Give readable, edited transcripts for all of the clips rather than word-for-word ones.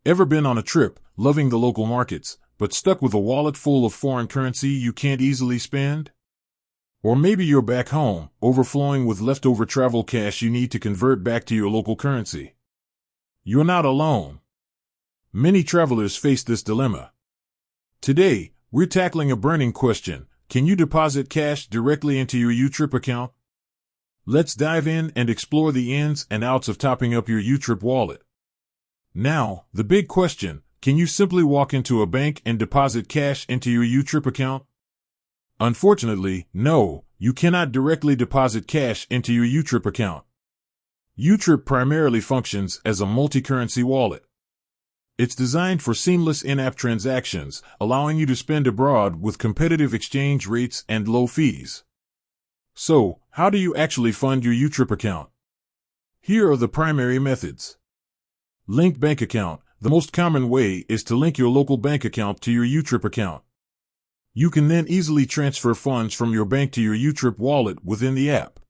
Ever been on a trip, loving the local markets, but stuck with a wallet full of foreign currency you can't easily spend? Or maybe you're back home, overflowing with leftover travel cash you need to convert back to your local currency. You're not alone. Many travelers face this dilemma. Today, we're tackling a burning question. Can you deposit cash directly into your YouTrip account? Let's dive in and explore the ins and outs of topping up your YouTrip wallet. Now, the big question, can you simply walk into a bank and deposit cash into your YouTrip account? Unfortunately, no, you cannot directly deposit cash into your YouTrip account. YouTrip primarily functions as a multi-currency wallet. It's designed for seamless in-app transactions, allowing you to spend abroad with competitive exchange rates and low fees. So, how do you actually fund your YouTrip account? Here are the primary methods. Linked bank account. The most common way is to link your local bank account to your YouTrip account. You can then easily transfer funds from your bank to your YouTrip wallet within the app.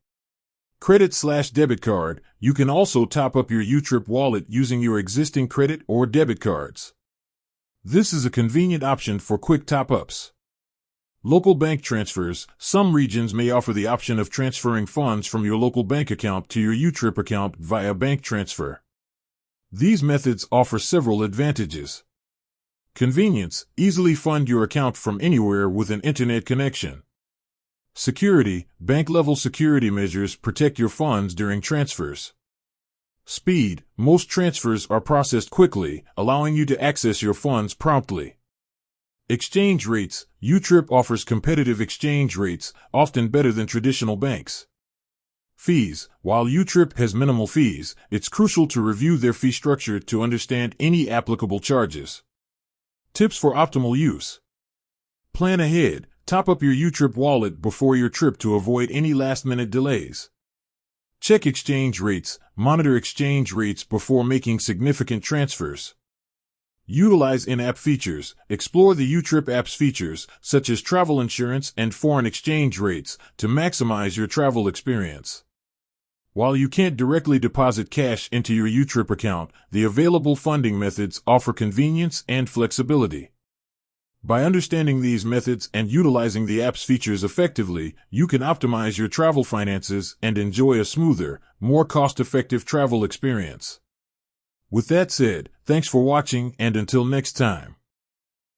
Credit/debit card. You can also top up your YouTrip wallet using your existing credit or debit cards. This is a convenient option for quick top-ups. Local bank transfers. Some regions may offer the option of transferring funds from your local bank account to your YouTrip account via bank transfer. These methods offer several advantages. Convenience. Easily fund your account from anywhere with an internet connection. Security. Bank-level security measures protect your funds during transfers. Speed. Most transfers are processed quickly, allowing you to access your funds promptly. Exchange rates. YouTrip offers competitive exchange rates, often better than traditional banks. Fees. While YouTrip has minimal fees, it's crucial to review their fee structure to understand any applicable charges. Tips for optimal use. Plan ahead. Top up your YouTrip wallet before your trip to avoid any last-minute delays. Check exchange rates. Monitor exchange rates before making significant transfers. Utilize in-app features. Explore the YouTrip app's features, such as travel insurance and foreign exchange rates, to maximize your travel experience. While you can't directly deposit cash into your YouTrip account, the available funding methods offer convenience and flexibility. By understanding these methods and utilizing the app's features effectively, you can optimize your travel finances and enjoy a smoother, more cost-effective travel experience. With that said, thanks for watching, and until next time.